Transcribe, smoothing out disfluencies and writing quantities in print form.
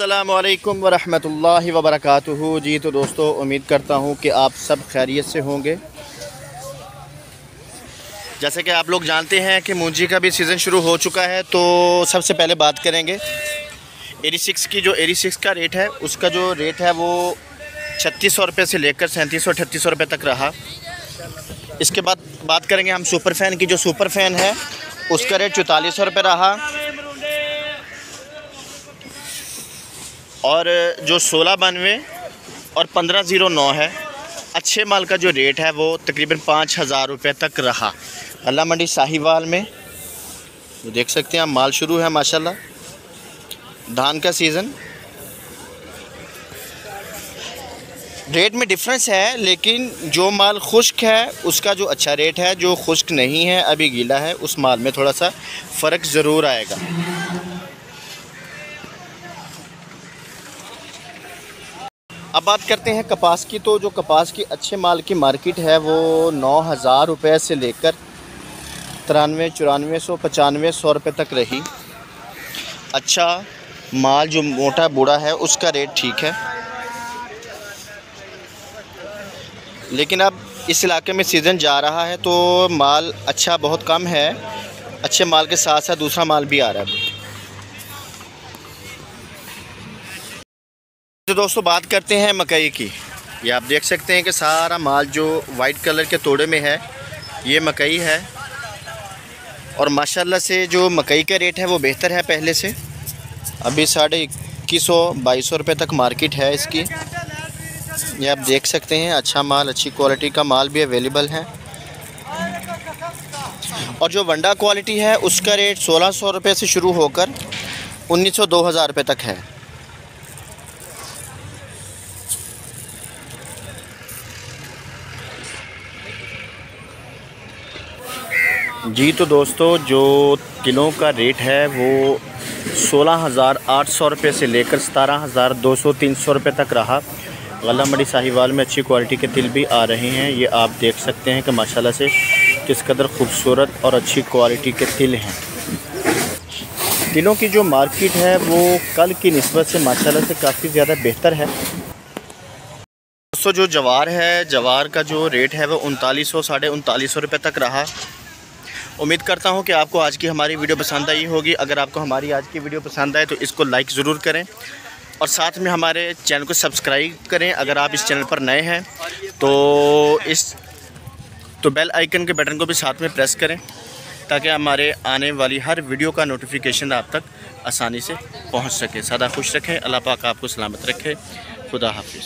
अस्सलामुअलैकुम वरहमतुल्लाहि वबरकातुहू। जी तो दोस्तों, उम्मीद करता हूँ कि आप सब खैरियत से होंगे। जैसे कि आप लोग जानते हैं कि मूंजी का भी सीज़न शुरू हो चुका है, तो सबसे पहले बात करेंगे 86 की। जो 86 का रेट है, उसका जो रेट है वो 3600 रुपये से लेकर 3700-3800 रुपये तक रहा। इसके बाद बात करेंगे हम सुपर फ़ैन की। जो सुपर फ़ैन है उसका रेट 4400 रुपये रहा। और जो 1692 और 1509 है, अच्छे माल का जो रेट है वो तकरीबन 5000 रुपये तक रहा। अल्लाह मंडी साहिवाल में तो देख सकते हैं आप, माल शुरू है माशाल्लाह। धान का सीज़न, रेट में डिफरेंस है, लेकिन जो माल खुश्क है उसका जो अच्छा रेट है, जो खुश्क नहीं है अभी गीला है, उस माल में थोड़ा सा फ़र्क ज़रूर आएगा। अब बात करते हैं कपास की। तो जो कपास की अच्छे माल की मार्केट है वो 9000 रुपये से लेकर 9300-9400-9500 रुपये तक रही। अच्छा माल जो मोटा बूढ़ा है उसका रेट ठीक है, लेकिन अब इस इलाके में सीज़न जा रहा है तो माल अच्छा बहुत कम है। अच्छे माल के साथ साथ दूसरा माल भी आ रहा है। तो दोस्तों बात करते हैं मकई की। ये आप देख सकते हैं कि सारा माल जो वाइट कलर के तोड़े में है ये मकई है। और माशाल्लाह से जो मकई का रेट है वो बेहतर है पहले से। अभी 2100-2200 रुपये तक मार्केट है इसकी। ये आप देख सकते हैं, अच्छा माल, अच्छी क्वालिटी का माल भी अवेलेबल है। और जो वंडा क्वालिटी है उसका रेट 1600 रुपये से शुरू होकर 1900-2000 रुपये तक है। जी तो दोस्तों, जो किलो का रेट है वो 16,800 रुपये से लेकर 17,200-300 रुपये तक रहा। गला मंडी साहिवाल में अच्छी क्वालिटी के तिल भी आ रहे हैं। ये आप देख सकते हैं कि माशाल्लाह से किस कदर खूबसूरत और अच्छी क्वालिटी के तिल हैं। तिलों की जो मार्केट है वो कल की निस्बत से माशाल्लाह से काफ़ी ज़्यादा बेहतर है। दोस्तों जो जवार है, जवार का जो रेट है वो 3900-3950 रुपये तक रहा। उम्मीद करता हूं कि आपको आज की हमारी वीडियो पसंद आई होगी। अगर आपको हमारी आज की वीडियो पसंद आए तो इसको लाइक ज़रूर करें और साथ में हमारे चैनल को सब्सक्राइब करें। अगर आप इस चैनल पर नए हैं तो बेल आइकन के बटन को भी साथ में प्रेस करें, ताकि हमारे आने वाली हर वीडियो का नोटिफिकेशन आप तक आसानी से पहुँच सके। सदा खुश रखें, अल्लाह पाक आपको सलामत रखे। खुदा हाफिज़।